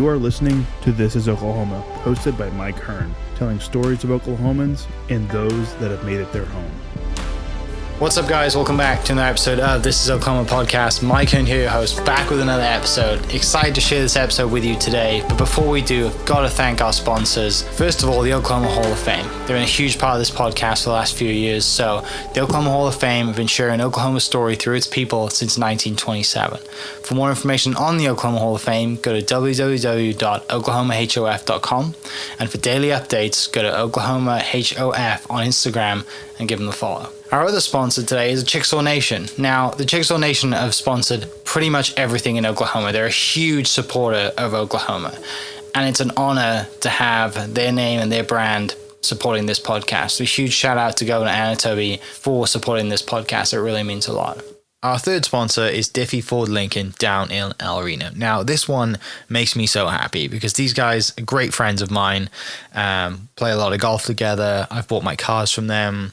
You are listening to This is Oklahoma, hosted by Mike Hearn, telling stories of Oklahomans and those that have made it their home. What's up, guys? Welcome back to another episode of This is Oklahoma podcast. Mike Hearn here, your host, back with another episode. Excited to share this episode with you today. But before we do, I've got to thank our sponsors. First of all, the Oklahoma Hall of Fame. They've been a huge part of this podcast for the last few years. So the Oklahoma Hall of Fame have been sharing Oklahoma's story through its people since 1927. For more information on the Oklahoma Hall of Fame, go to www.oklahomahof.com. And for daily updates, go to oklahomahof on Instagram and give them a follow. Our other sponsor today is the Chickasaw Nation. Now, the Chickasaw Nation have sponsored pretty much everything in Oklahoma. They're a huge supporter of Oklahoma, and it's an honor to have their name and their brand supporting this podcast. So a huge shout out to Governor Anatoby for supporting this podcast. It really means a lot. Our third sponsor is Diffie Ford Lincoln down in El Reno. Now, this one makes me so happy because these guys are great friends of mine, play a lot of golf together. I've bought my cars from them,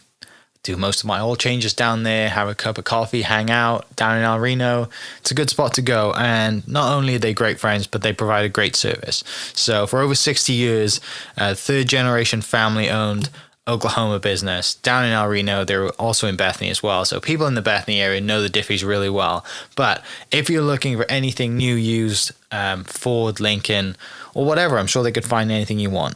do most of my oil changes down there, have a cup of coffee, hang out down in El Reno. It's a good spot to go. And not only are they great friends, but they provide a great service. So for over 60 years, third generation family owned Oklahoma business down in El Reno. They're also in Bethany as well. So people in the Bethany area know the Diffies really well. But if you're looking for anything new, used, Ford, Lincoln, or whatever, I'm sure they could find anything you want.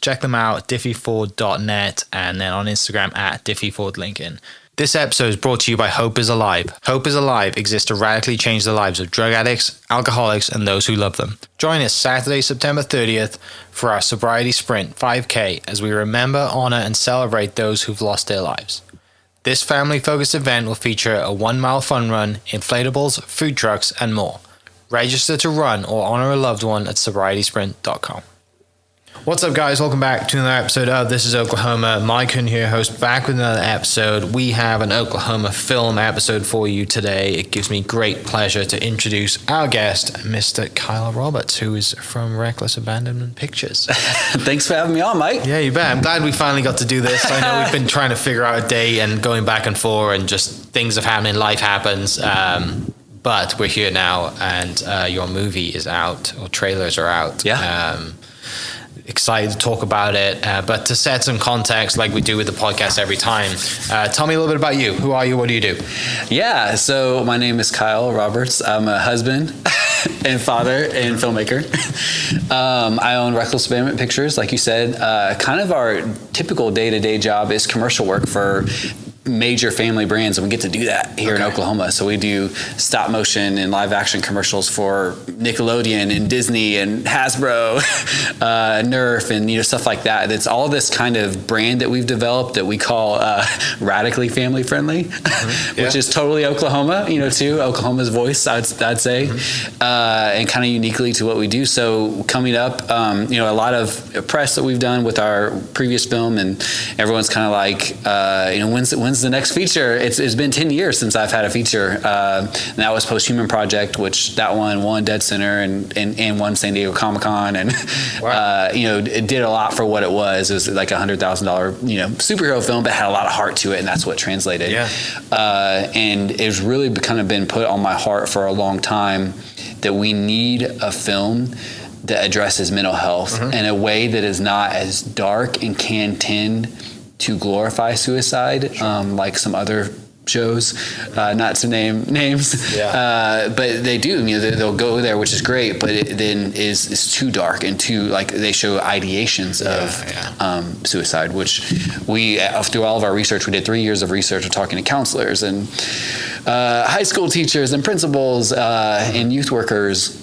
Check them out, diffieford.net, and then on Instagram at diffiefordlincoln. This episode is brought to you by Hope is Alive. Hope is Alive exists to radically change the lives of drug addicts, alcoholics, and those who love them. Join us Saturday, September 30th for our Sobriety Sprint 5K as we remember, honor, and celebrate those who've lost their lives. This family-focused event will feature a 1-mile fun run, inflatables, food trucks, and more. Register to run or honor a loved one at sobrietysprint.com. What's up, guys? Welcome back to another episode of This is Oklahoma. Mike Hearn here, host, back with another episode. We have an Oklahoma film episode for you today. It gives me great pleasure to introduce our guest, Mr. Kyle Roberts, who is from Reckless Abandonment Pictures. Thanks for having me on, Mike. Yeah, you bet. I'm glad we finally got to do this. I know we've been trying to figure out a day and going back and forth, and just things have happened, life happens. But we're here now, and your movie is out, or trailers are out. Yeah. Excited to talk about it, but to set some context like we do with the podcast every time, tell me a little bit about you. Who are you? What do you do? Yeah, so my name is Kyle Roberts. I'm a husband and father and filmmaker. I own Reckless Abandonment Pictures, like you said. Kind of our typical day-to-day job is commercial work for major family brands, and we get to do that here in Oklahoma. So we do stop motion and live action commercials for Nickelodeon and Disney and Hasbro, Nerf, and stuff like that. It's all this kind of brand that we've developed that we call radically family friendly, which is totally Oklahoma, too. Oklahoma's voice, I'd say, and kind of uniquely to what we do. So coming up, a lot of press that we've done with our previous film, and everyone's kind of like, when's the next feature? It's been 10 years since I've had a feature. And that was Post-Human Project, which that one won Dead Center and won San Diego Comic-Con, and wow. It did a lot for what it was. It was like $100,000 superhero film, but had a lot of heart to it, and that's what translated. Yeah. And it's really kind of been put on my heart for a long time that we need a film that addresses mental health in a way that is not as dark and can tend to glorify suicide, like some other shows, not to name names, but they do. They'll go there, which is great, but it then is too dark and too they show ideations of suicide, which we through all of our research, we did 3 years of research of talking to counselors and high school teachers and principals and youth workers.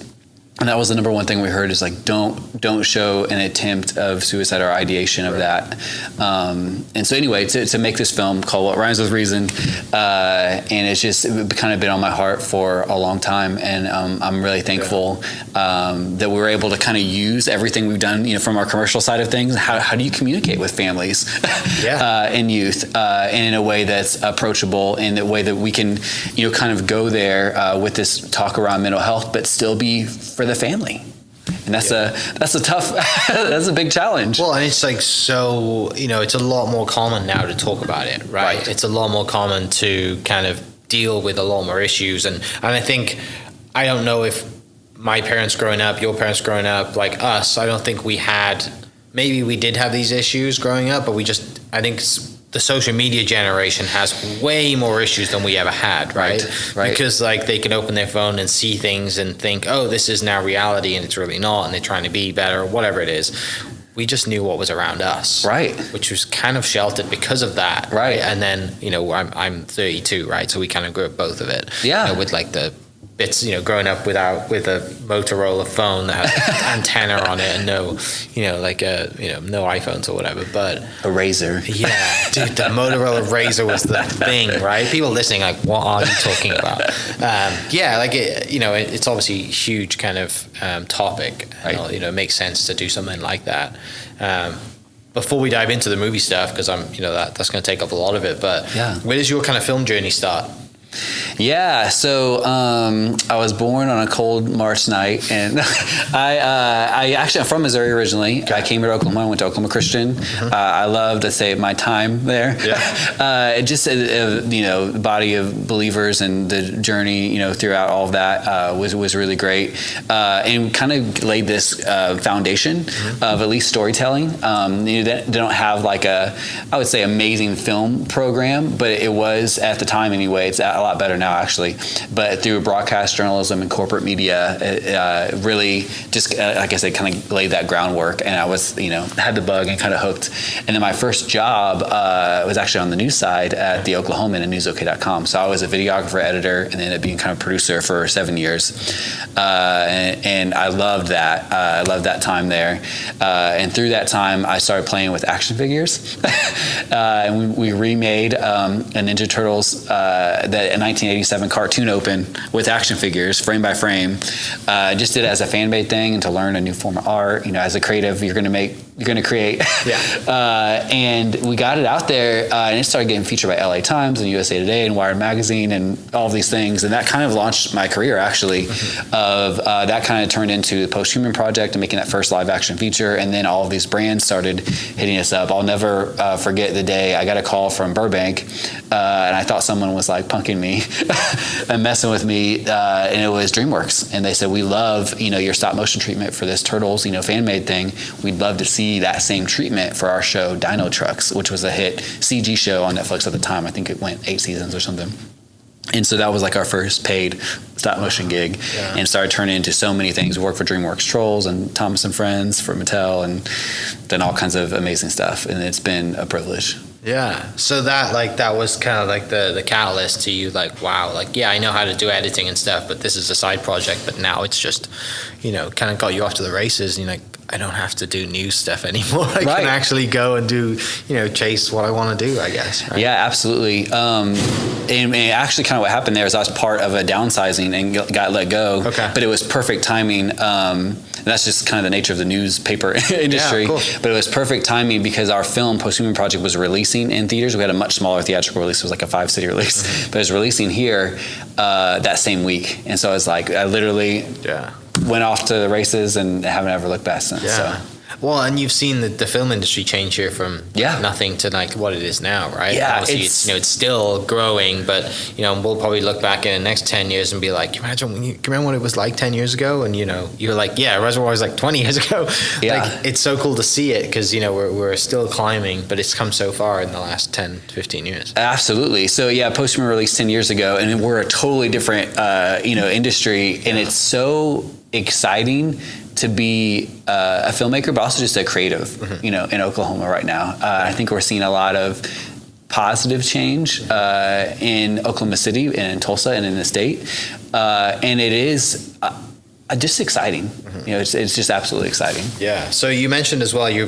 And that was the number one thing we heard is don't show an attempt of suicide or ideation of that. And so anyway, to make this film called What Rhymes with Reason, and it's just kind of been on my heart for a long time. And I'm really thankful that we were able to kind of use everything we've done, from our commercial side of things. How do you communicate with families and youth and in a way that's approachable, in a way that we can, kind of go there with this talk around mental health, but still be for the family. And that's a tough, that's a big challenge. Well, and it's so, it's a lot more common now to talk about it, right? It's a lot more common to kind of deal with a lot more issues. And I think, I don't know if my parents growing up, your parents growing up, like us, I don't think we had, maybe we did have these issues growing up, but I think the social media generation has way more issues than we ever had, right? Because like they can open their phone and see things and think, oh, this is now reality, and it's really not, and they're trying to be better, or whatever it is. We just knew what was around us, right? Which was kind of sheltered because of that, right? And then I'm 32, right? So we kind of grew up both of it, with like the bits, growing up with a Motorola phone that had antenna on it and no iPhones or whatever, but a Razor. Yeah, dude, the Motorola Razor was the thing, right? People listening like, what are you talking about? It's obviously a huge kind of topic. Right. And, it makes sense to do something like that. Before we dive into the movie stuff, because that's going to take up a lot of it, but where does your kind of film journey start? Yeah, so I was born on a cold March night, and I'm from Missouri originally. I came here to Oklahoma. I went to Oklahoma Christian. I loved, I'd say, my time there. The body of believers and the journey, throughout all of that was really great, and kind of laid this foundation of at least storytelling. They don't have like I would say, amazing film program, but it was at the time anyway. It's a lot better now, actually, but through broadcast journalism and corporate media, it really just, like I said, kind of laid that groundwork, and I was, had the bug and kind of hooked. And then my first job was actually on the news side at the Oklahoman and newsok.com. So I was a videographer, editor, and ended up being kind of producer for 7 years. And I loved that. I loved that time there. And through that time, I started playing with action figures. And we remade a Ninja Turtles, that 1987 cartoon open with action figures, frame by frame. Just did it as a fan-made thing and to learn a new form of art. As a creative, you're going to create. And we got it out there, and it started getting featured by LA Times and USA Today and Wired Magazine and all of these things. And that kind of launched my career, actually. That kind of turned into the Post-Human Project and making that first live action feature. And then all of these brands started hitting us up. I'll never forget the day I got a call from Burbank, and I thought someone was like punking me and messing with me, and it was DreamWorks. And they said, we love, your stop motion treatment for this Turtles, fan-made thing. We'd love to see that same treatment for our show Dino Trucks, which was a hit CG show on Netflix at the time. I think it went 8 seasons or something. And so that was like our first paid stop motion gig, and started turning into so many things. We worked for DreamWorks Trolls and Thomas and Friends for Mattel, and then all kinds of amazing stuff. And it's been a privilege. Yeah. So that was kind of like the catalyst to you, like, wow, like, I know how to do editing and stuff, but this is a side project. But now it's just, kind of got you off to the races. And you're like, I don't have to do news stuff anymore. I can actually go and do, chase what I want to do, I guess. Right? Yeah, absolutely. And actually kind of what happened there is I was part of a downsizing and got let go. Okay. But it was perfect timing. That's just kind of the nature of the newspaper industry. Yeah, but it was perfect timing because our film, Post-Human Project, was releasing in theaters. We had a much smaller theatrical release. It was like a 5-city release. But it was releasing here that same week. And so I was like, I literally went off to the races and haven't ever looked back since. So. Well, and you've seen the film industry change here from nothing to like what it is now, right? Yeah, obviously it's still growing, but we'll probably look back in the next 10 years and be like, can you remember what it was like 10 years ago? And you're like, Reservoir was like 20 years ago. Yeah. Like, it's so cool to see it because we're still climbing, but it's come so far in the last 10, 15 years. Absolutely. So Post-Human released 10 years ago, and we're a totally different industry, and it's so exciting to be a filmmaker, but also just a creative, in Oklahoma right now. I think we're seeing a lot of positive change in Oklahoma City and in Tulsa and in the state, and it is just exciting. It's just absolutely exciting. Yeah. So you mentioned as well, you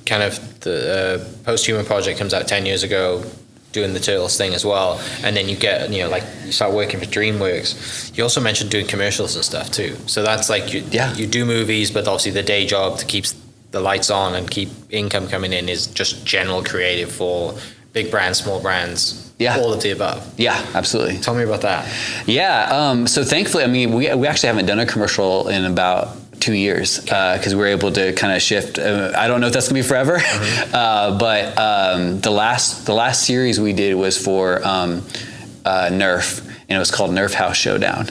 kind of the Post-Human Project comes out 10 years ago. Doing the Turtles thing as well, and then you get you start working for DreamWorks. You also mentioned doing commercials and stuff too, so that's like you do movies, but obviously the day job to keep the lights on and keep income coming in is just general creative for big brands, small brands, all of the above. Yeah, absolutely. Tell me about that. So thankfully, we actually haven't done a commercial in about 2 years because we're able to kind of shift. I don't know if that's gonna be forever, but the last series we did was for Nerf, and it was called Nerf House Showdown.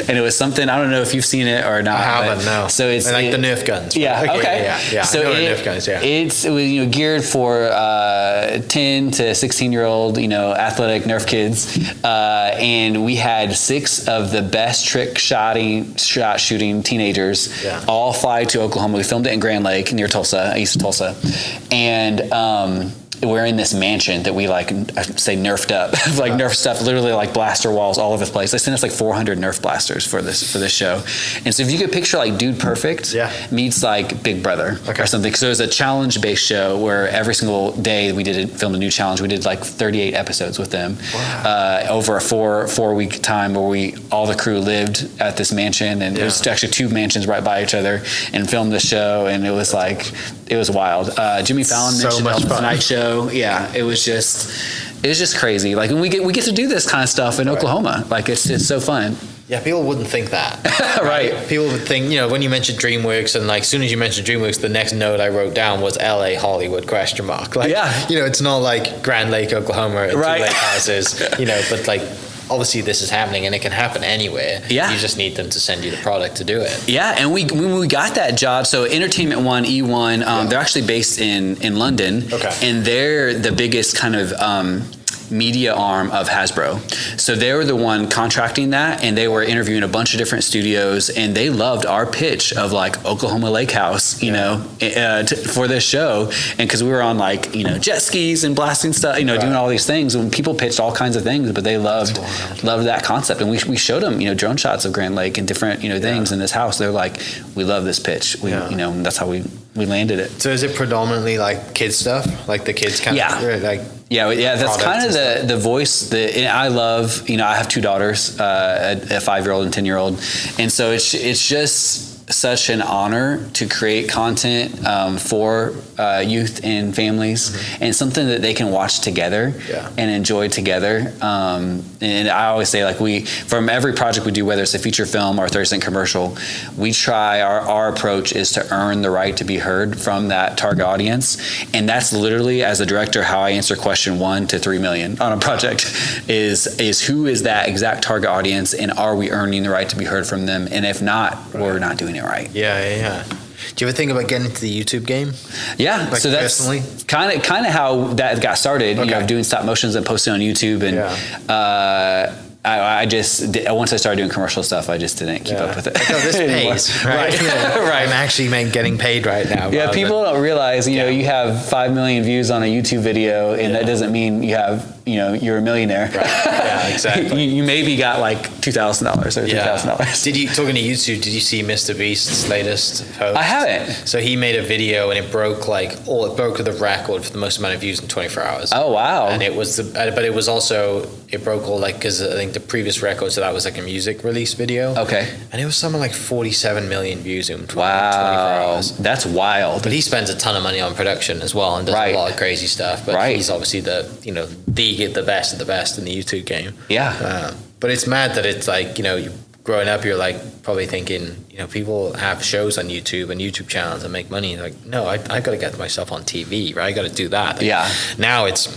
And it was something, I don't know if you've seen it or not. I haven't, no. So it's like the Nerf guns. Yeah, okay. Yeah. So I know the Nerf guns, yeah. It was geared for 10 to 16-year-old, athletic Nerf kids. And we had 6 of the best trick shot shooting teenagers all fly to Oklahoma. We filmed it in Grand Lake near Tulsa, east of Tulsa. And we're in this mansion that we nerfed up, Nerf stuff, literally like blaster walls all over the place. They sent us like 400 Nerf blasters for this show. And so if you could picture like Dude Perfect meets like Big Brother or something. So it was a challenge based show where every single day we filmed a new challenge. We did like 38 episodes with them over a four week time where all the crew lived at this mansion, and it was actually 2 mansions right by each other, and filmed the show. And it was it was wild. Jimmy Fallon mentioned it on the Tonight Show. Yeah, it was just crazy. Like, and we get to do this kind of stuff in Oklahoma. Like, it's so fun. Yeah, people wouldn't think that. Right. People would think, when you mentioned DreamWorks, and like as soon as you mentioned DreamWorks, the next note I wrote down was LA Hollywood ? Like, it's not like Grand Lake, Oklahoma, and 2 lake houses, but like obviously this is happening, and it can happen anywhere. Yeah. You just need them to send you the product to do it. Yeah, and when we got that job, so Entertainment One, E1, they're actually based in London. Okay. And they're the biggest kind of media arm of Hasbro. So they were the one contracting that, and they were interviewing a bunch of different studios, and they loved our pitch of like Oklahoma Lake House, for this show. And because we were on jet skis and blasting stuff, doing all these things, and people pitched all kinds of things, but they loved that concept. And we showed them, drone shots of Grand Lake and different, things in this house. They're like, we love this pitch. That's how we landed it. So is it predominantly like kids stuff? Like the kids kind of Yeah, that's kind of the voice that I love. I have 2 daughters, a 5-year-old and 10-year-old, and so it's just such an honor to create content for youth and families, and something that they can watch together and enjoy together. And I always say, from every project we do, whether it's a feature film or a 30-second commercial, we try, our approach is to earn the right to be heard from that target audience. And that's literally, as a director, how I answer question 1 to 3 million on a project is who is that exact target audience, and are we earning the right to be heard from them? And if not, we're not doing it right. Yeah. Do you ever think about getting into the YouTube game? Yeah, so that's kind of how that got started. Doing stop motions and posting on YouTube, and I just once I started doing commercial stuff, I just didn't keep up with it. This pays, right? Right. I'm actually getting paid right now. Yeah, people don't realize, you have 5 million views on a YouTube video, and that doesn't mean you have, you're a millionaire. Right. Yeah, exactly. you maybe got like $2,000 or $3,000. Did you, talking to YouTube, did you see Mr. Beast's latest post? I haven't. So he made a video, and it broke the record for the most amount of views in 24 hours. Oh wow! And it was but it was also, it broke all because I think the previous record, so that was like a music release video. Okay. And it was something like 47 million views in 24 wow. hours. That's wild. But he spends a ton of money on production as well, and does a lot of crazy stuff. But he's obviously the best of the best in the YouTube game. Yeah. But it's mad that it's like, growing up, you're like probably thinking, people have shows on YouTube and YouTube channels and make money. Like, no, I got to get myself on TV, right? I got to do that. Now it's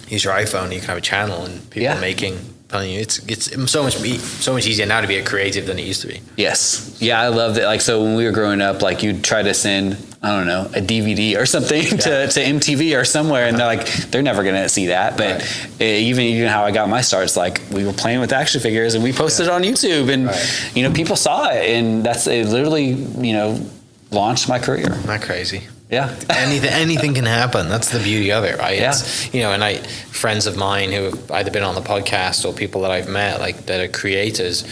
use your iPhone, you can have a channel, and people are making. It's so much easier now to be a creative than it used to be. Yes. Yeah, I love that. So when we were growing up, you'd try to send, I don't know, a DVD or something to MTV or somewhere, and they're never going to see that. But even how I got my start, it's we were playing with action figures, and we posted it on YouTube, and people saw it, and it literally launched my career. Not crazy. Yeah. Anything can happen. That's the beauty of it, right? Yeah. It's, and friends of mine who have either been on the podcast or people that I've met, that are creators,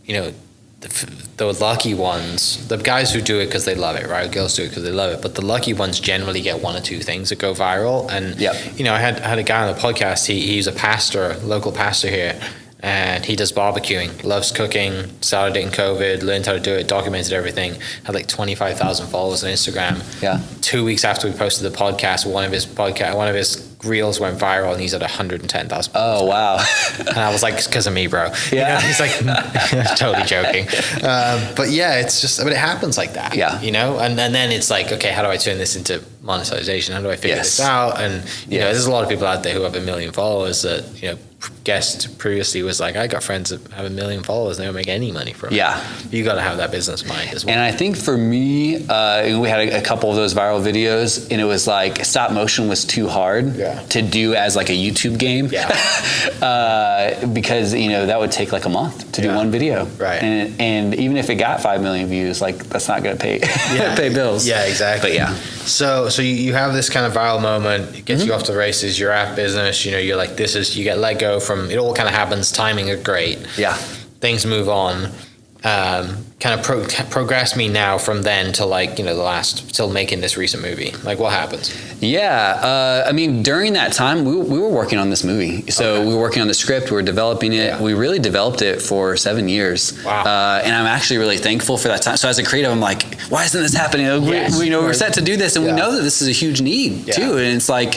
the lucky ones, the guys who do it because they love it, right? Girls do it because they love it, but the lucky ones generally get 1 or 2 things that go viral. And I had a guy on the podcast. He's a pastor, local pastor here, and he does barbecuing, loves cooking, started it in COVID, learned how to do it, documented everything, had 25,000 followers on Instagram. 2 weeks after we posted the podcast, one of his reels went viral, and he's at 110,000. Oh wow! And I was like, it's because of me, bro. Yeah. He's like, totally joking. But yeah, it's just, it happens like that. Yeah. And then it's like, okay, how do I turn this into monetization? How do I figure this out? And you know, there's a lot of people out there who have 1 million followers that, you know, guest previously was like, I got friends that have 1 million followers and they don't make any money from it. You got to have that business mind as well. And I think for me, we had a couple of those viral videos, and it was like stop motion was too hard to do as like a YouTube game. Because, you know, that would take like a month to do one video. And even if it got 5 million views, like that's not going to pay pay bills. Exactly. But So you have this kind of viral moment, it gets you off the races, you're at business, you know, you're like, you get let go from, it all kind of happens, timing is great. Things move on. Kind of progress me now from then to like, you know, till making this recent movie. Like what happens? I mean, during that time, we were working on this movie. So we were working on the script, we were developing it. We really developed it for 7 years. And I'm actually really thankful for that time. So as a creative, I'm like, why isn't this happening? We know we're set to do this, and we know that this is a huge need too. And it's like,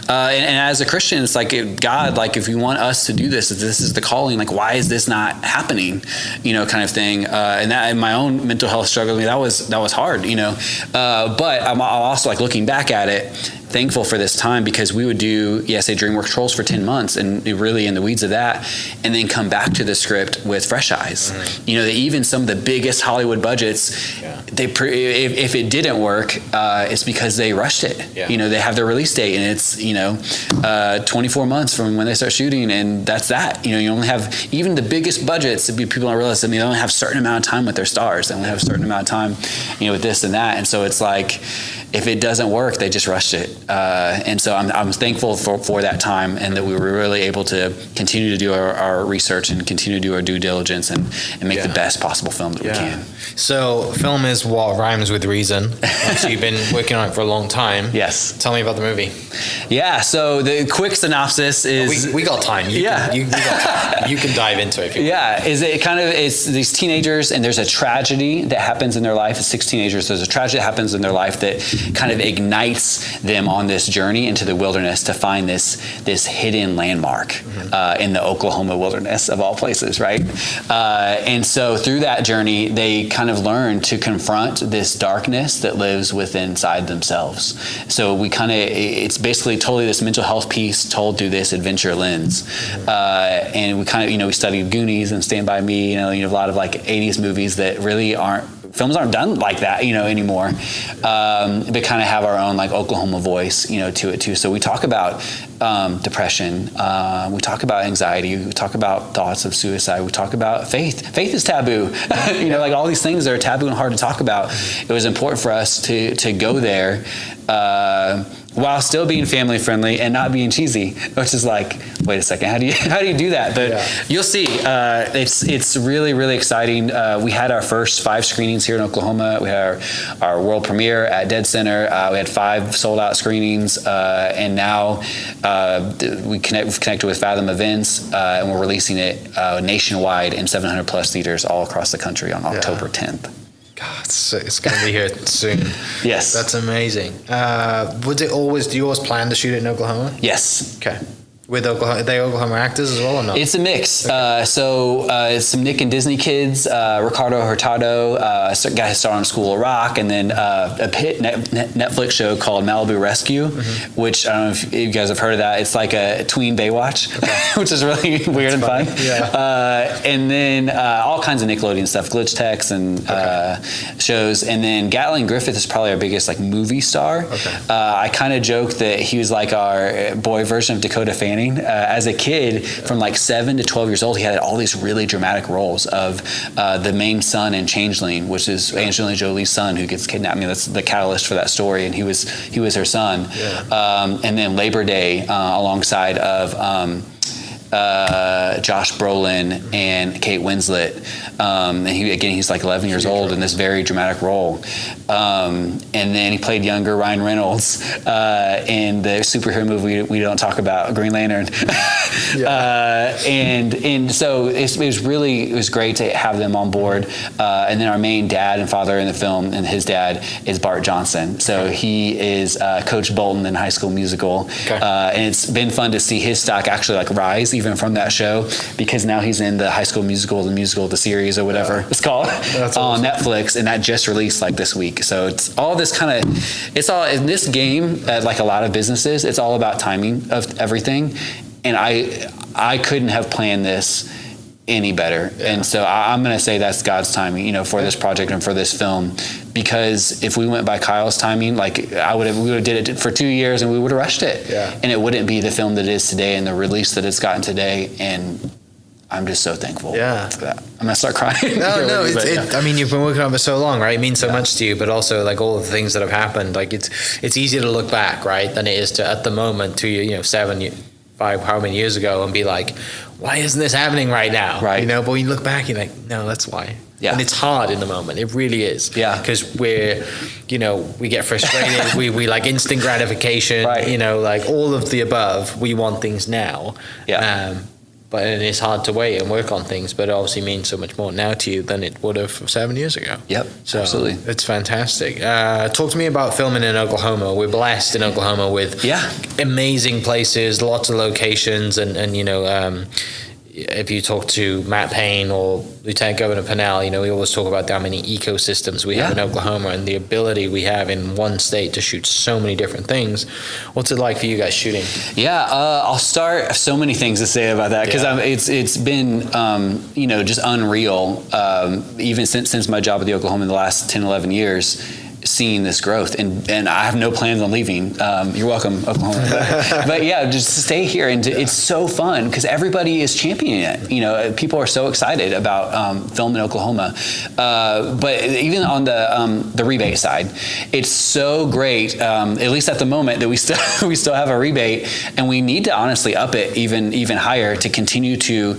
and as a Christian, it's like, God, like if you want us to do this, if this is the calling, like why is this not happening? You know, kind of thing. And that, in my own mental health struggle, that was hard, you know. But I'm also like looking back at it, thankful for this time, because we would do ESA DreamWorks Trolls for 10 months and really in the weeds of that, and then come back to the script with fresh eyes. You know, that even some of the biggest Hollywood budgets, if it didn't work, it's because they rushed it. You know, they have their release date and it's, you know, 24 months from when they start shooting, and that's that. You know, you only have, even the biggest budgets, people don't realize, I mean, they only have a certain amount of time with their stars. They only have a certain amount of time, you know, with this and that. And so it's like, if it doesn't work, they just rushed it. And so I'm thankful for that time, and that we were really able to continue to do our research and continue to do our due diligence and make the best possible film that we can. So film is what rhymes with reason. So you've been working on it for a long time. Yes. Tell me about the movie. So the quick synopsis is... We got time. You got time. You can dive into it if you want. It's these teenagers, and there's a tragedy that happens in their life. It's 6 teenagers. There's a tragedy that happens in their life that kind of ignites them on this journey into the wilderness to find this hidden landmark in the Oklahoma wilderness of all places, right? And so through that journey, they kind of learn to confront this darkness that lives within inside themselves. So it's basically totally this mental health piece told through this adventure lens. And we kind of, you know, we studied Goonies and Stand By Me, you know, a lot of like 80s movies that really films aren't done like that, you know, anymore. But kind of have our own like Oklahoma voice, you know, to it too. So we talk about depression, we talk about anxiety, we talk about thoughts of suicide, we talk about faith. Faith is taboo. You know, like all these things that are taboo and hard to talk about. It was important for us to go there while still being family friendly and not being cheesy, which is like, wait a second, how do you do that? But you'll see, it's really, really exciting. We had our first 5 screenings here in Oklahoma. We had our world premiere at Dead Center. We had 5 sold out screenings, and now we've connected with Fathom Events, and we're releasing it nationwide in 700 plus theaters all across the country on October 10th. God, it's going to be here soon. Yes. That's amazing. Do you always plan to shoot it in Oklahoma? Yes. Okay. With Oklahoma, are they Oklahoma actors as well or not? It's a mix. Okay. It's some Nick and Disney kids, Ricardo Hurtado, a guy who starred on School of Rock, and then a hit Netflix show called Malibu Rescue, which I don't know if you guys have heard of that. It's like a tween Baywatch, which is really weird and fun. And then all kinds of Nickelodeon stuff, Glitch Techs and shows. And then Gatling Griffith is probably our biggest like movie star. I kind of joke that he was like our boy version of Dakota Fanning. As a kid, from like 7 to 12 years old, he had all these really dramatic roles of the main son in Changeling, which is Angelina Jolie's son who gets kidnapped. I mean, that's the catalyst for that story, and he was her son. And then Labor Day, alongside of Josh Brolin and Kate Winslet, and he's like 11 years old in this very dramatic role. And then he played younger Ryan Reynolds in the superhero movie we don't talk about, Green Lantern. And so it was great to have them on board. And then our main dad and father in the film, and his dad is Bart Johnson. So he is Coach Bolton in High School Musical. And it's been fun to see his stock actually like rise even from that show, because now he's in the High School Musical, the series or whatever it's called on Netflix, and that just released like this week. So it's all this kind of, it's all in this game, like a lot of businesses, it's all about timing of everything. And I couldn't have planned this any better. And so I'm going to say that's God's timing, you know, for this project and for this film, because if we went by Kyle's timing, like we would have did it for 2 years and we would have rushed it, and it wouldn't be the film that it is today and the release that it's gotten today. And I'm just so thankful for that. I'm going to start crying. No, I mean, you've been working on it for so long, right? It means so much to you, but also like all of the things that have happened, like it's easier to look back, right, than it is to at the moment 2 years, you know, 7, 5, how many years ago, and be like, why isn't this happening right now? Right. You know, but when you look back, you're like, no, that's why. Yeah. And it's hard in the moment. It really is. Yeah. Because we get frustrated. we like instant gratification, right. You know, like all of the above. We want things now. Yeah. But it's hard to wait and work on things, but it obviously means so much more now to you than it would have 7 years ago. Yep, so absolutely. It's fantastic. Talk to me about filming in Oklahoma. We're blessed in Oklahoma with amazing places, lots of locations, and you know, if you talk to Matt Payne or Lieutenant Governor Pennell, you know, we always talk about how many ecosystems we have in Oklahoma and the ability we have in one state to shoot so many different things. What's it like for you guys shooting? Yeah, I'll start. So many things to say about that, because it's been you know, just unreal, even since my job at the Oklahoma in the last 10, 11 years. Seeing this growth, and I have no plans on leaving. You're welcome, Oklahoma. But yeah, just to stay here, and it's so fun because everybody is championing it. You know, people are so excited about film in Oklahoma. But even on the rebate side, it's so great. At least at the moment that we still have a rebate, and we need to honestly up it even higher to continue to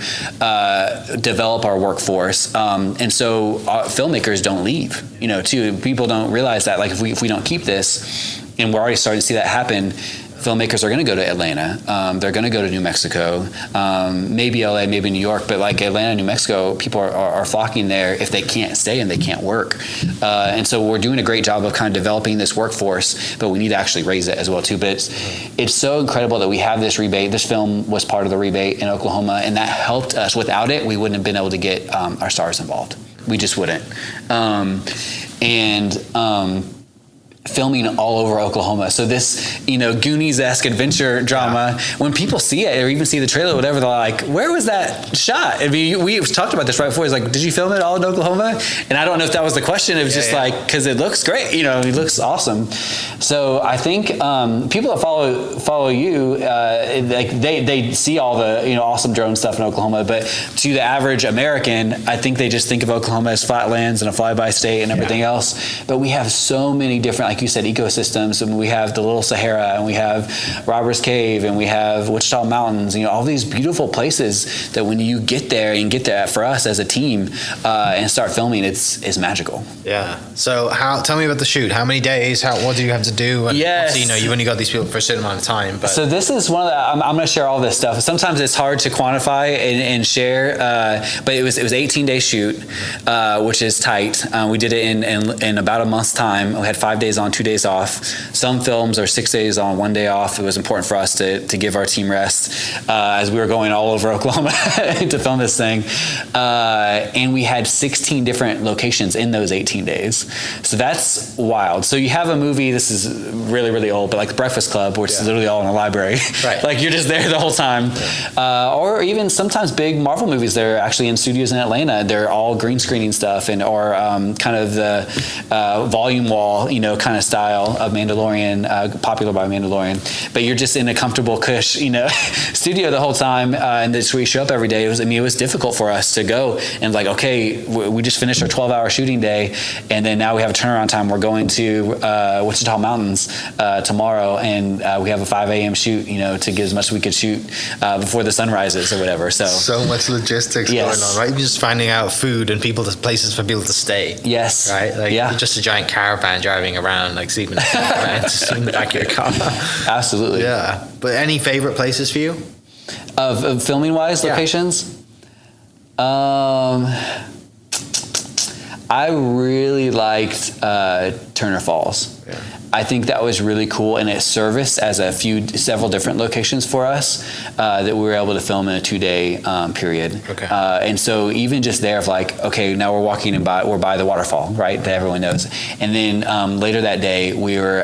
develop our workforce. And so filmmakers don't leave. You know, too. People don't realize that, like, if we don't keep this, and we're already starting to see that happen, filmmakers are going to go to Atlanta. They're going to go to New Mexico, maybe LA, maybe New York, but like Atlanta, New Mexico, people are flocking there if they can't stay and they can't work. And so we're doing a great job of kind of developing this workforce, but we need to actually raise it as well too. But it's so incredible that we have this rebate. This film was part of the rebate in Oklahoma, and that helped us. Without it, we wouldn't have been able to get our stars involved. We just wouldn't. Filming all over Oklahoma. So this, you know, Goonies-esque adventure drama, when people see it or even see the trailer or whatever, they're like, where was that shot? I mean, we talked about this right before. It's like, did you film it all in Oklahoma? And I don't know if that was the question. It was just like, because it looks great, you know, it looks awesome. So I think people that follow you, like they see all the, you know, awesome drone stuff in Oklahoma, but to the average American, I think they just think of Oklahoma as flatlands and a flyby state and everything else. But we have so many different, like you said, ecosystems, and we have the Little Sahara, and we have Robbers Cave, and we have Wichita Mountains, you know, all these beautiful places that when you get there for us as a team and start filming, it's magical. Yeah. So tell me about the shoot. How many days? What do you have to do? And you know, you've only got these people for a certain amount of time. But. So this is one of the, I'm going to share all this stuff. Sometimes it's hard to quantify and share, but it was 18-day shoot, which is tight. We did it in about a month's time. We had 5 days on, 2 days off. Some films are 6 days on, 1 day off. It was important for us to give our team rest as we were going all over Oklahoma to film this thing. And we had 16 different locations in those 18 days. So that's wild. So you have a movie, this is really, really old, but like The Breakfast Club, which is literally all in a library. Right. Like you're just there the whole time. Or even sometimes big Marvel movies, they're actually in studios in Atlanta. They're all green screening stuff or kind of the volume wall, you know, kind of style of Mandalorian, popular by Mandalorian. But you're just in a comfortable cush, you know, studio the whole time, and that's where you show up every day. It was difficult for us to go and like, okay, we just finished our 12-hour shooting day, and then now we have a turnaround time. We're going to Wichita Mountains tomorrow, and we have a 5 a.m. shoot, you know, to get as much as we could shoot before the sun rises or whatever. So much logistics going on, right? Even just finding out food and places for people to stay. Yes. Right? Like just a giant caravan driving around, like sleeping in the back of your car. Absolutely. Yeah. But any favorite places for you? Of filming wise, locations? I really liked Turner Falls. Yeah. I think that was really cool, and it serviced as several different locations for us that we were able to film in a 2-day period. Okay. And so even just there of like, okay, now we're walking we're by the waterfall, right, that everyone knows. And then later that day, we were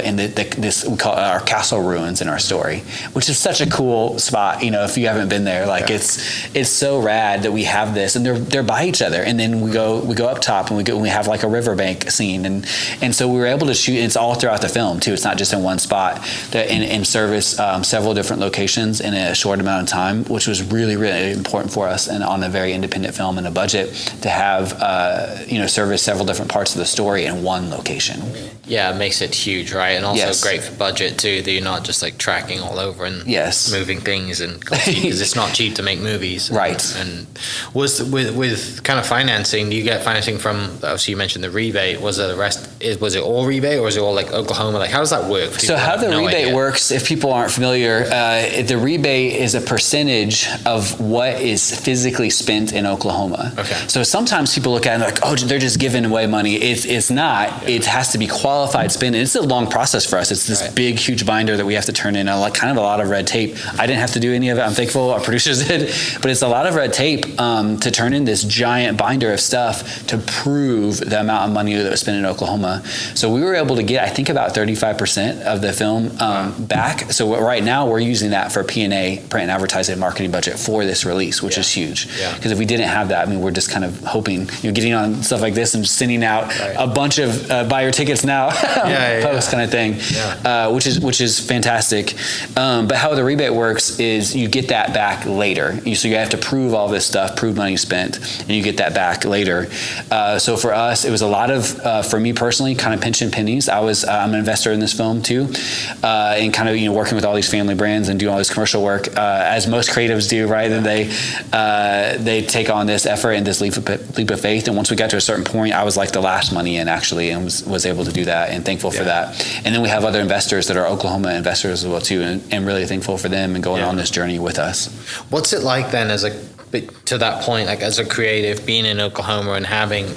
in this, we call it our castle ruins in our story, which is such a cool spot. If you haven't been there, like it's so rad that we have this, and they're by each other. And then we go up top, and we have like a riverbank scene, and so we were able to shoot. It's all throughout the film too. It's not just in one spot. And service several different locations in a short amount of time, which was really, really important for us, and on a very independent film and a budget to have service several different parts of the story in one location. Yeah, it makes it huge, right? And also Yes. great for budget too, that you're not just like tracking all over and Yes. moving things, and because it's not cheap to make movies. Right. And was with kind of financing, do you get financing from, obviously you mentioned the rebate, was it all rebate, or is it all like Oklahoma? Like, how does that work? So how the rebate works, if people aren't familiar, the rebate is a percentage of what is physically spent in Oklahoma. Okay. So sometimes people look at it like, oh, they're just giving away money. It's not. Yeah. It has to be qualified spend. And it's a long process for us. It's this big, huge binder that we have to turn in, kind of a lot of red tape. I didn't have to do any of it. I'm thankful our producers did. But it's a lot of red tape to turn in this giant binder of stuff to prove the amount of money that was spent in Oklahoma. So we were able to get, I think, about 35% of the film back. So right now we're using that for P&A, print and advertising and marketing budget for this release, which is huge. Because if we didn't have that, I mean, we're just kind of hoping, getting on stuff like this and sending out a bunch of buy your tickets now post kind of thing, which is fantastic. But how the rebate works is you get that back later. So you have to prove all this stuff, prove money spent, and you get that back later. So for us, it was a lot of, for me personally, kind of pinching pennies. I'm an investor in this film too, and kind of working with all these family brands and doing all this commercial work, as most creatives do, right? And they take on this effort and this leap of faith. And once we got to a certain point, I was like the last money in actually, and was able to do that, and thankful for that. And then we have other investors that are Oklahoma investors as well too, and really thankful for them and going on this journey with us. What's it like then, to that point, like as a creative, being in Oklahoma and having,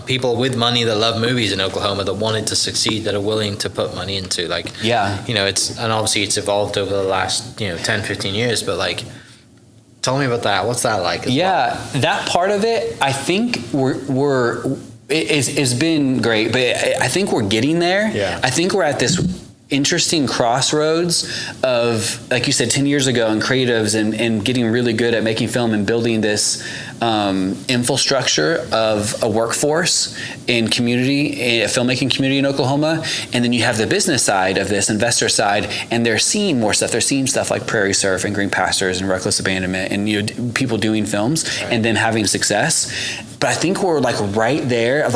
people with money that love movies in Oklahoma that wanted to succeed, that are willing to put money into, and obviously it's evolved over the last 10, 15 years, but like, tell me about that. What's that like? That part of it, I think it's been great, but I think we're getting there. I think we're at this interesting crossroads of, like you said, 10 years ago, and creatives and getting really good at making film and building this infrastructure of a workforce in community, a filmmaking community in Oklahoma. And then you have the business side of this, investor side, and they're seeing more stuff. They're seeing stuff like Prairie Surf and Green Pastures and Reckless Abandonment, and people doing films and then having success. But I think we're like right there,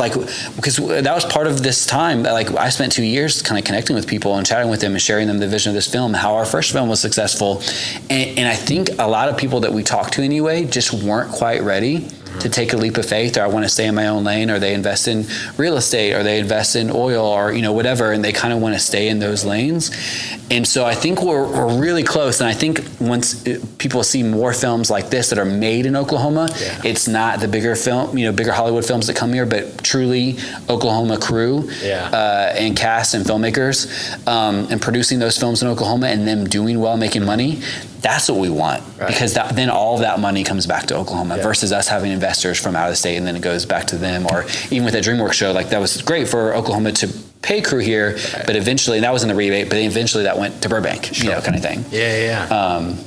because that was part of this time. Like, I spent 2 years kind of connecting with people and chatting with them and sharing them the vision of this film, how our first film was successful. And I think a lot of people that we talked to anyway just weren't quite ready to take a leap of faith, or I want to stay in my own lane, or they invest in real estate, or they invest in oil, or whatever, and they kind of want to stay in those lanes. And so I think we're really close. And I think once people see more films like this that are made in Oklahoma, it's not the bigger bigger Hollywood films that come here, but truly Oklahoma crew and cast and filmmakers, and producing those films in Oklahoma and them doing well, making money. That's what we want, because then all of that money comes back to Oklahoma versus us having investors from out of the state and then it goes back to them. Or even with that DreamWorks show, like that was great for Oklahoma to pay crew here, but eventually, that was in the rebate, but eventually that went to Burbank, kind of thing.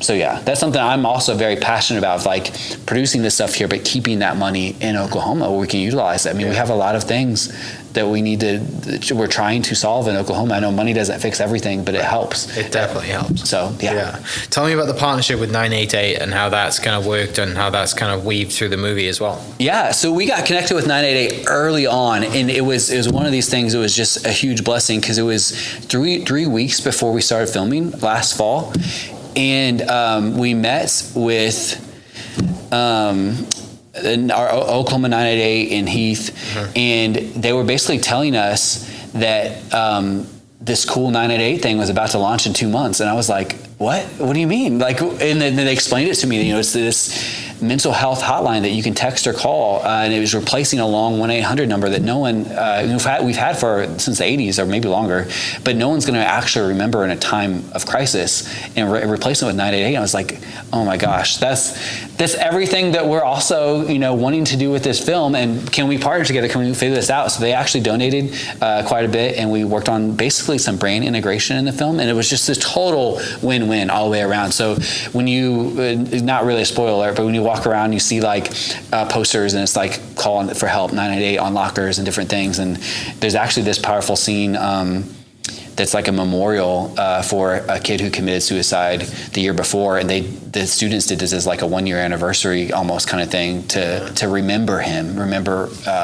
So that's something I'm also very passionate about, like producing this stuff here, but keeping that money in Oklahoma where we can utilize it. I mean, we have a lot of things that we're trying to solve in Oklahoma. I know money doesn't fix everything, but it helps. It definitely helps. So, Tell me about the partnership with 988 and how that's kind of worked and how that's kind of weaved through the movie as well. Yeah, so we got connected with 988 early on, and it was one of these things. It was just a huge blessing, because it was three weeks before we started filming last fall, and we met with our Oklahoma 988 in Heath, and they were basically telling us that this cool 988 thing was about to launch in 2 months, and I was like, what do you mean? Like, and then they explained it to me, it's this mental health hotline that you can text or call, and it was replacing a long 1-800 number that no one we've had since the 80s or maybe longer, but no one's going to actually remember in a time of crisis, and replacing it with 988. I was like, oh my gosh, that's everything that we're also wanting to do with this film, and can we partner together? Can we figure this out? So they actually donated quite a bit, and we worked on basically some brain integration in the film, and it was just this total win-win all the way around. So when you, not really a spoiler, but when you walk around, you see like posters, and it's like calling for help 988 on lockers and different things, and there's actually this powerful scene that's like a memorial for a kid who committed suicide the year before, and the students did this as like a 1-year anniversary almost kind of thing to remember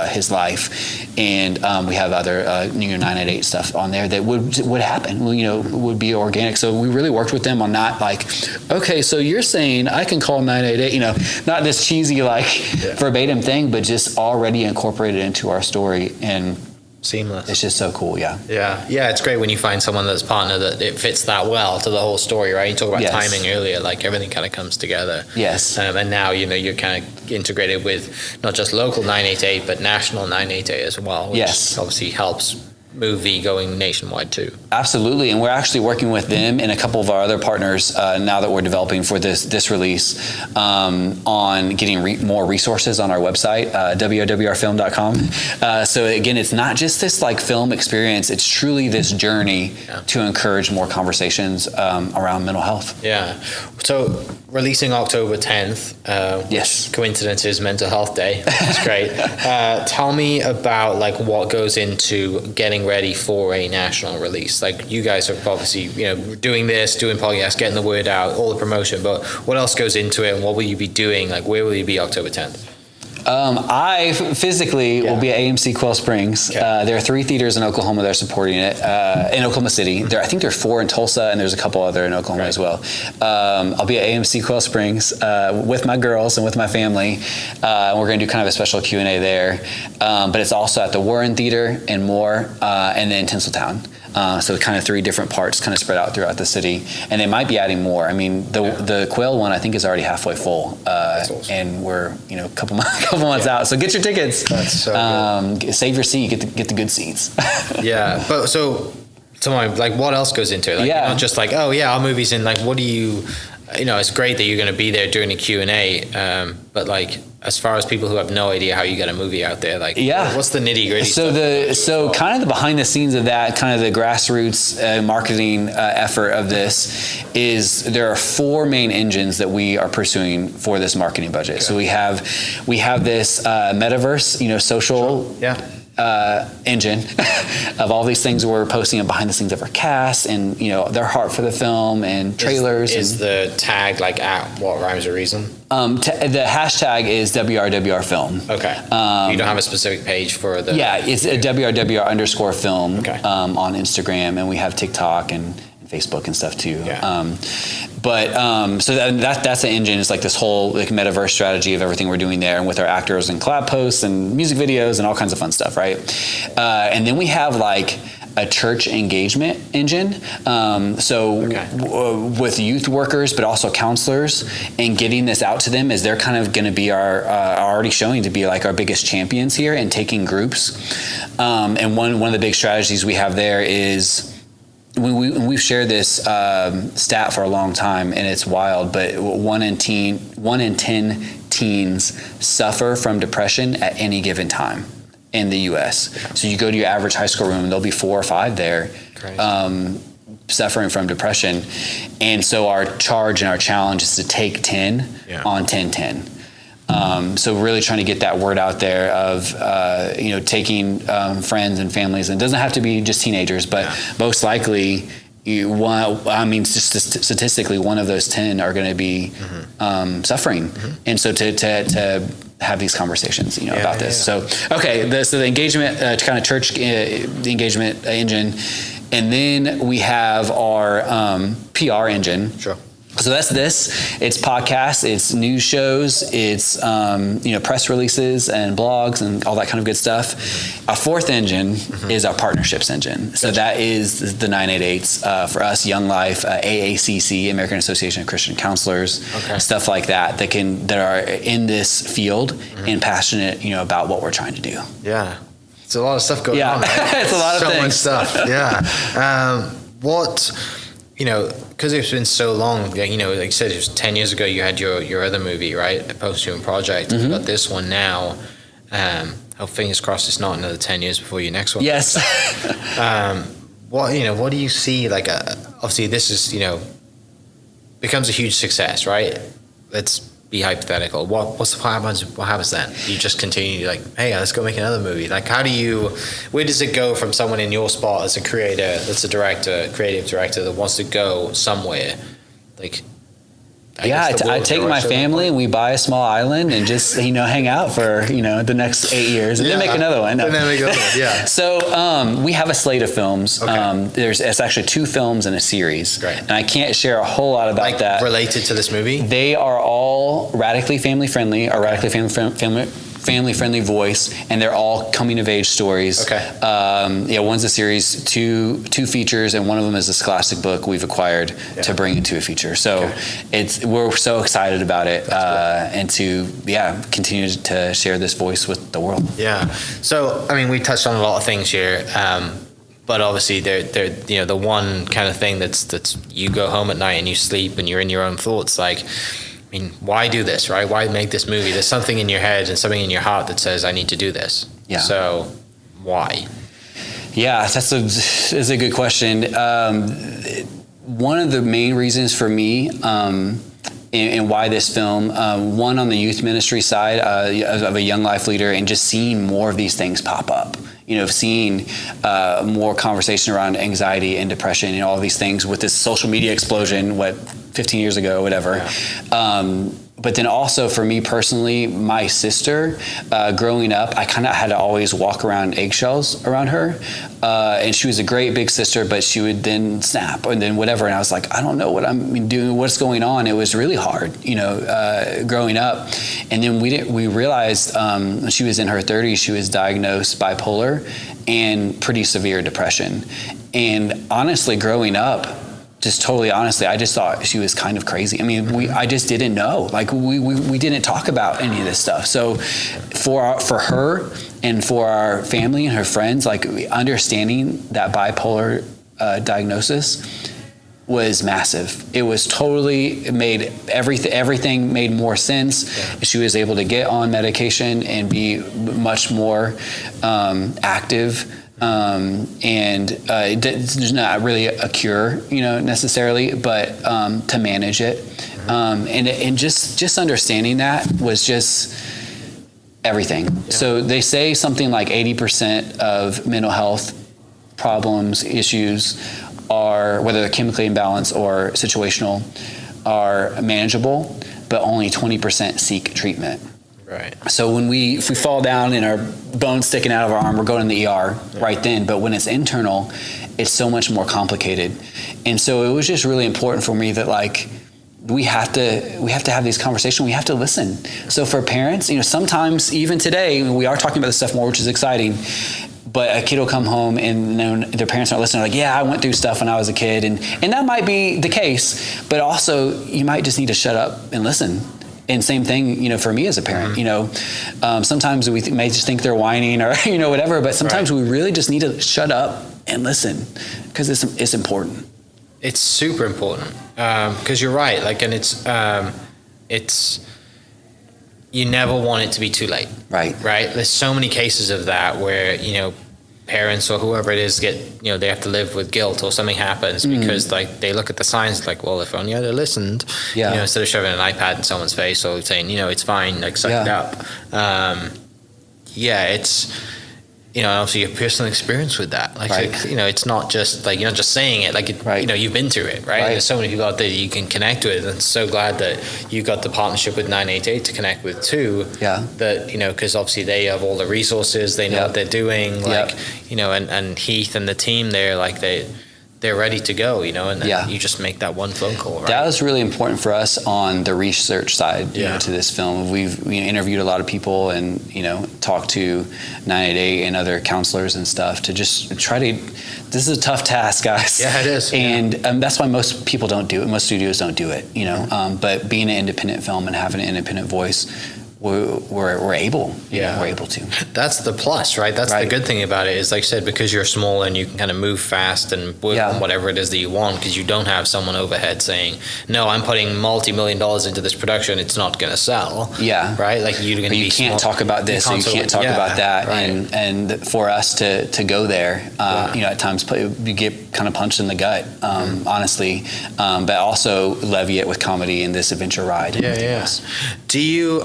his life, and we have other 988 stuff on there that would happen, would be organic. So we really worked with them on not like, okay, so you're saying I can call 988, not this cheesy like verbatim thing, but just already incorporated into our story, and seamless. It's just so cool, yeah. It's great when you find someone that's partner that it fits that well to the whole story, right? You talk about timing earlier, like everything kind of comes together. Yes. And now you're kind of integrated with not just local 988 but national 988 as well, which obviously helps movie going nationwide too. Absolutely, and we're actually working with them and a couple of our other partners now that we're developing for this release on getting more resources on our website, www.film.com. So again, it's not just this like film experience, it's truly this journey to encourage more conversations around mental health. Yeah. So releasing October 10th, which coincidence is Mental Health Day, which is great. Tell me about like what goes into getting ready for a national release. Like you guys are obviously doing podcasts, getting the word out, all the promotion, but what else goes into it, and what will you be doing? Like where will you be October 10th? I physically will be at AMC Quail Springs. There are 3 theaters in Oklahoma that are supporting it, in Oklahoma City. I think there are 4 in Tulsa, and there's a couple other in Oklahoma as well. I'll be at AMC Quail Springs with my girls and with my family. We're going to do kind of a special Q&A there. But it's also at the Warren Theater and more, and then Tinseltown. So kind of 3 different parts kind of spread out throughout the city, and they might be adding more. I mean, the Quail one I think is already halfway full, awesome. And we're a couple months out. So get your tickets. That's so good. Save your seat. Get the good seats. Yeah, but so like what else goes into it? Like, you're not just like, oh yeah, our movie's in. Like, what do you? It's great that you're going to be there during the Q&A, but like as far as people who have no idea how you get a movie out there, like what's the nitty gritty? So kind of the behind the scenes of that, kind of the grassroots marketing effort of this is there are 4 main engines that we are pursuing for this marketing budget. Okay. So we have this metaverse, social. Engine of all these things we're posting behind the scenes of our cast and their heart for the film and trailers. Is the tag like at what rhymes with reason? The hashtag is WRWR film. Okay. You don't have a specific page for the. Yeah, it's a WRWR _film on Instagram, and we have TikTok and Facebook and stuff too. Yeah. So that's the engine. It's like this whole like metaverse strategy of everything we're doing there, and with our actors and collab posts and music videos and all kinds of fun stuff, right? And then we have like a church engagement engine. With youth workers, but also counselors, and getting this out to them as they're kind of going to be our already showing to be like our biggest champions here and taking groups. And one of the big strategies we have there is. We've shared this stat for a long time, and it's wild, but 1 in 10 teens suffer from depression at any given time in the U.S. So you go to your average high school room, and there'll be 4 or 5 there suffering from depression. And so our charge and our challenge is to take 10 on 10-10. So really trying to get that word out there of, taking friends and families. And it doesn't have to be just teenagers, but most likely, statistically, 1 of those 10 are going to be suffering. Mm-hmm. And so to have these conversations, about this. Yeah. So, so the engagement, kind of church engagement engine. And then we have our PR engine. Sure. So that's this. It's podcasts, it's news shows, it's press releases and blogs and all that kind of good stuff. Our fourth engine is our partnerships engine. So that is the 988s for us, Young Life, AACC, American Association of Christian Counselors, stuff like that that are in this field and passionate, about what we're trying to do. Yeah, it's a lot of stuff going on. Right? It's a lot of things. So much stuff. Yeah. Because it's been so long, like you said, it was 10 years ago you had your other movie, right? A Post-Human Project. You got this one now. Fingers crossed it's not another 10 years before your next one. Yes. What do you see, obviously this is, becomes a huge success, right? Let's be hypothetical. What happens then? You just continue hey, let's go make another movie. Where does it go from someone in your spot as a creator, that's a director, creative director that wants to go somewhere? I take my family and we buy a small island and just, hang out for, the next 8 years and then make another one. No. And then make another one, yeah. So we have a slate of films. Okay. It's actually 2 films in a series. Great. And I can't share a whole lot about that. Related to this movie? They are all radically family friendly, or radically family friendly voice, and they're all coming of age stories. Okay. One's a series, two features, and one of them is a scholastic book we've acquired to bring into a feature. So we're so excited about it, and to continue to share this voice with the world. Yeah. So we touched on a lot of things here, but obviously they're the one kind of thing that's you go home at night and you sleep and you're in your own thoughts. Why do this, right? Why make this movie? There's something in your head and something in your heart that says, I need to do this. Yeah. So, why? Yeah, that's a good question. One of the main reasons for me and why this film, one on the youth ministry side of a Young Life leader, and just seeing more of these things pop up. Seeing more conversation around anxiety and depression and all these things with this social media explosion, 15 years ago, whatever. But then also for me personally, my sister, growing up, I kind of had to always walk around eggshells around her. And she was a great big sister, but she would then snap and then whatever. And I was like, I don't know what I'm doing, what's going on. It was really hard, growing up. And then we realized when she was in her 30s, she was diagnosed bipolar and pretty severe depression. And honestly, growing up, just totally honestly, I just thought she was kind of crazy. I just didn't know. We didn't talk about any of this stuff. So for her and for our family and her friends, understanding that bipolar diagnosis was massive. It was it made everything made more sense. Yeah. She was able to get on medication and be much more active. There's not really a cure, necessarily, but to manage it, and just understanding that was just everything. Yeah. So they say something like 80% of mental health problems, issues, are, whether they're chemically imbalanced or situational, are manageable, but only 20% seek treatment. Right. So if we fall down and our bone's sticking out of our arm, we're going to the ER right then. But when it's internal, it's so much more complicated. And so it was just really important for me that we have to have these conversations. We have to listen. So for parents, sometimes even today we are talking about this stuff more, which is exciting. But a kid will come home and their parents aren't listening. I went through stuff when I was a kid, and that might be the case. But also, you might just need to shut up and listen. And same thing, for me as a parent, sometimes we may just think they're whining or, whatever, but sometimes we really just need to shut up and listen because it's important. It's super important. Because you're right. And it's, you never want it to be too late. Right. There's so many cases of that where, parents or whoever it is get, they have to live with guilt or something happens because they look at the signs well, if only I'd have listened, instead of shoving an iPad in someone's face or saying, it's fine, suck it up. It's, obviously your personal experience with that. It's not just you're not just saying it, you've been through it, right? There's so many people out there that you can connect with, and so glad that you got the partnership with 988 to connect with too. Yeah. That, because obviously they have all the resources, they know what they're doing, and Heath and the team there, they're ready to go, you know, and then Yeah. you just make that one phone call, right? That was really important for us on the research side, you Yeah. know, to this film. We've interviewed a lot of people and, you know, talked to 988 and other counselors and stuff to just try to, this is a tough task, guys. Yeah, it is. And that's why most people don't do it. Most studios don't do it, you know. But being an independent film and having an independent voice, we're able. You know, we're able to. That's the plus, right? That's the good thing about it is, like I said, because you're small and you can kind of move fast and work on whatever it is that you want, because you don't have someone overhead saying, no, I'm putting multi-million dollars into this production, it's not going to you right? Like you're going to be you can't talk about this or you can't talk about that, right. and for us to go there, you know, at times you get kind of punched in the gut, honestly, but also levy it with comedy in this adventure ride. Do you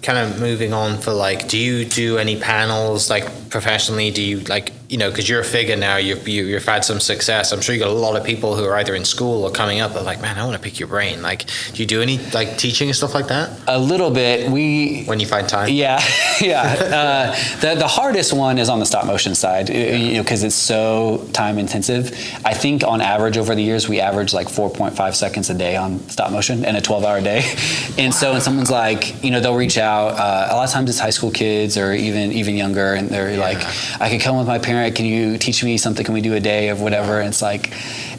kind of moving on for like, do you do any panels like professionally? Do you like, you know, because you're a figure now, you've had some success. I'm sure you got a lot of people who are either in school or coming up are like, man, I want to pick your brain. Like, do you do any like teaching and stuff like that? A little bit. When you find time. Yeah. The hardest one is on the stop motion side, you know, because it's so time intensive. I think on average over the years we average like 4.5 seconds a day on stop motion in a 12-hour day. And so when someone's like, you know, they'll reach out. A lot of times it's high school kids or even younger, and they're like, I could come with my parent. Can you teach me something? Can we do a day of whatever? And it's like,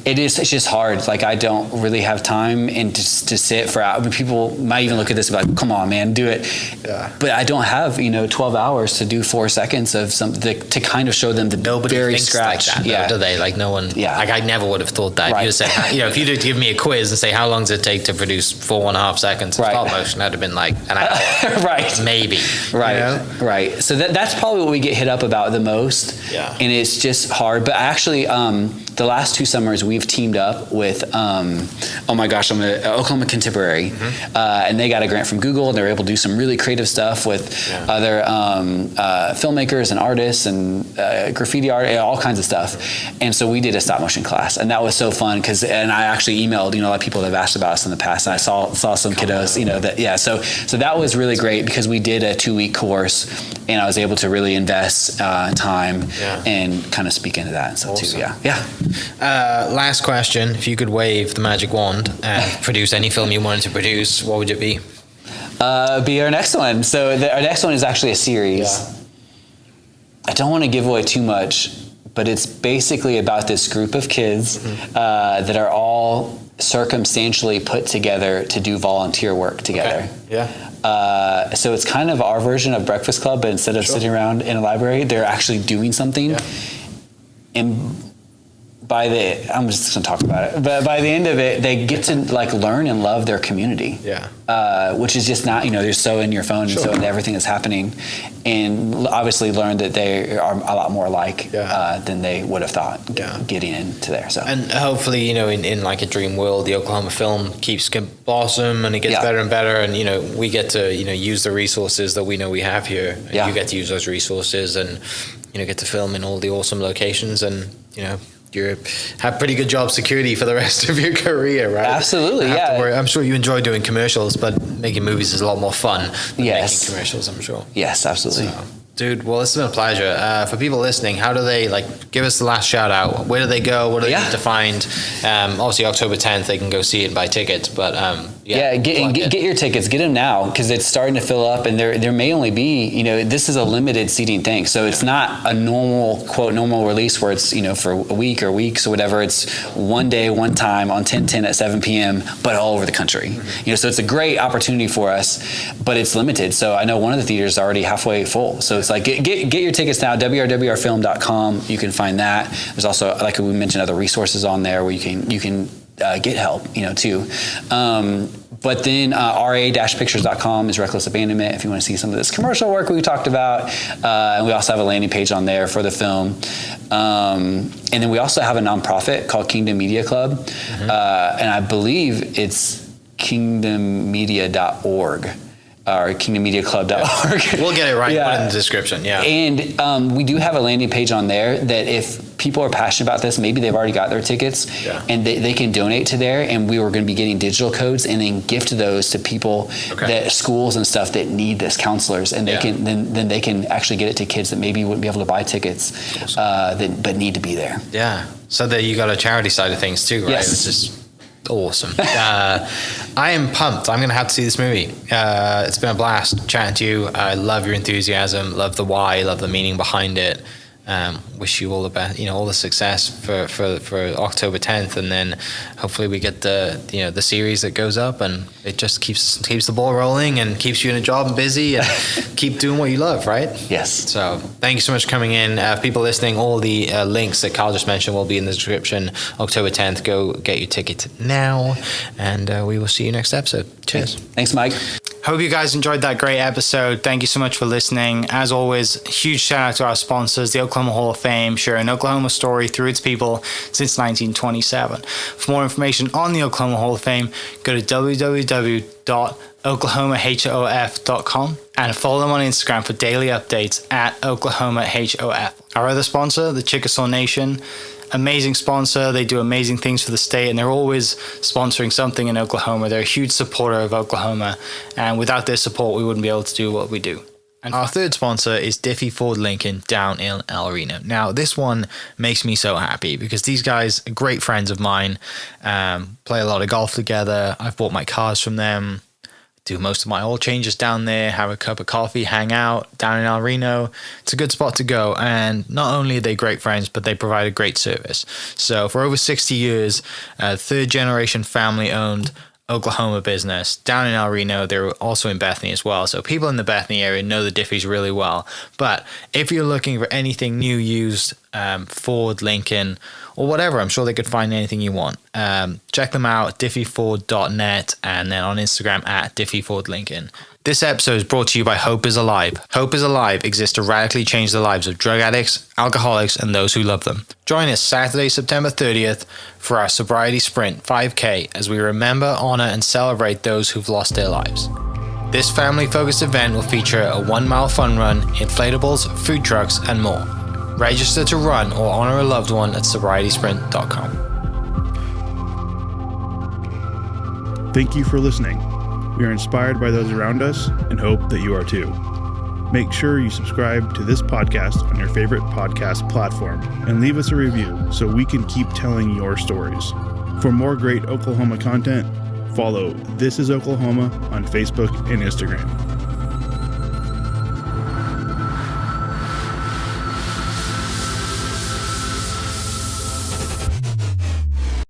it's just hard. Like, I don't really have time and to sit for hours. I mean, people might even look at this and be like, come on, man, do it. Yeah. But I don't have, you know, 12 hours to do 4 seconds of something to kind of show them the Nobody very thinks scratch. Like that, though, do they? Like, no one. Yeah. Like, I never would have thought that. Right. You'd have said, you know, if you'd give me a quiz and say, how long does it take to produce 4.5 seconds of stop motion, that'd have been like an hour. Right. Maybe. Right. You know? Right. So that's probably what we get hit up about the most. Yeah. And it's just hard. But actually, the last 2 summers we've teamed up with, oh my gosh, I'm an Oklahoma Contemporary, and they got a grant from Google, and they were able to do some really creative stuff with other filmmakers and artists and graffiti art, all kinds of stuff. And so we did a stop motion class, and that was so fun and I actually emailed, you know, a lot of people that have asked about us in the past, and I saw some kiddos, you know, so that was really great because we did a 2-week course, and I was able to really invest time and kind of speak into that and stuff too. Last question: if you could wave the magic wand and produce any film you wanted to produce, what would it be? Be our next one. So our next one is actually a series. I don't want to give away too much, but it's basically about this group of kids that are all circumstantially put together to do volunteer work together. So it's kind of our version of Breakfast Club, but instead of sitting around in a library, they're actually doing something. And I'm just gonna talk about it, but by the end of it, they get to like learn and love their community. Which is just not, you know, they're so in your phone and so into everything that's happening, and obviously learn that they are a lot more alike than they would have thought getting into there. So, and hopefully, you know, in like a dream world, the Oklahoma film keeps blossom and it gets better and better, and you know, we get to, you know, use the resources that we know we have here, and you get to use those resources, and you know, get to film in all the awesome locations, and you know, you have pretty good job security for the rest of your career, right? Absolutely, I'm sure you enjoy doing commercials, but making movies is a lot more fun than making commercials, I'm sure. Yes, absolutely. So, dude, well, it's been a pleasure. For people listening, how do they, like, give us the last shout out? Where do they go? What do they need to find? Obviously, October 10th, they can go see it and buy tickets, but get your tickets, get them now, because it's starting to fill up, and there may only be, you know, this is a limited seating thing, so it's not a normal release where it's, you know, for a week or weeks or whatever. It's one day, one time on 10/10 at 7 p.m., but all over the country. You know, so it's a great opportunity for us, but it's limited. So I know one of the theaters is already halfway full. So it's like, get your tickets now, wrwrfilm.com. You can find that. There's also, like we mentioned, other resources on there where you can get help, you know, too. But then ra-pictures.com is Reckless Abandonment if you want to see some of this commercial work we talked about. And we also have a landing page on there for the film. And then we also have a nonprofit called Kingdom Media Club. And I believe it's kingdommedia.org. Or kingdommediaclub.org. We'll get it right. Put it in the description. And we do have a landing page on there that if people are passionate about this, maybe they've already got their tickets, and they can donate to there, and we were going to be getting digital codes and then gift those to people that schools and stuff that need this, counselors, and they can then they can actually get it to kids that maybe wouldn't be able to buy tickets but need to be there. So that you got a charity side of things too, right? Yes. Which is awesome. I am pumped. I'm going to have to see this movie. It's been a blast chatting to you. I love your enthusiasm, love the why, love the meaning behind it. Wish you all the best, all the success for October 10th, and then hopefully we get the series that goes up, and it just keeps the ball rolling and keeps you in a job and busy and keep doing what you love, right? Yes. So thank you so much for coming in. People listening, all the links that Carl just mentioned will be in the description. October 10th, go get your ticket now, and we will see you next episode. Cheers. Thanks, Mike. Hope you guys enjoyed that great episode. Thank you so much for listening. As always, huge shout out to our sponsors, the Oklahoma Hall of Fame, sharing Oklahoma story through its people since 1927. For more information on the Oklahoma Hall of Fame, go to www.oklahomahof.com and follow them on Instagram for daily updates at oklahomahof. Our other sponsor, the Chickasaw Nation, amazing sponsor. They do amazing things for the state, and they're always sponsoring something in Oklahoma. They're a huge supporter of Oklahoma, and without their support, we wouldn't be able to do what we do. And our third sponsor is Diffie Ford Lincoln down in El Reno. Now, this one makes me so happy because these guys are great friends of mine, play a lot of golf together. I've bought my cars from them, do most of my oil changes down there, have a cup of coffee, hang out down in El Reno. It's a good spot to go. And not only are they great friends, but they provide a great service. So for over 60 years, third generation family owned Oklahoma business down in El Reno. They're also in Bethany as well. So people in the Bethany area know the Diffies really well. But if you're looking for anything new, used, Ford, Lincoln, or whatever, I'm sure they could find anything you want. Check them out, diffieford.net, and then on Instagram at diffiefordlincoln. This episode is brought to you by Hope is Alive. Hope is Alive exists to radically change the lives of drug addicts, alcoholics, and those who love them. Join us Saturday, September 30th for our Sobriety Sprint 5K as we remember, honor, and celebrate those who've lost their lives. This family-focused event will feature a 1-mile fun run, inflatables, food trucks, and more. Register to run or honor a loved one at sobrietysprint.com. Thank you for listening. We are inspired by those around us and hope that you are too. Make sure you subscribe to this podcast on your favorite podcast platform and leave us a review so we can keep telling your stories. For more great Oklahoma content, follow This Is Oklahoma on Facebook and Instagram.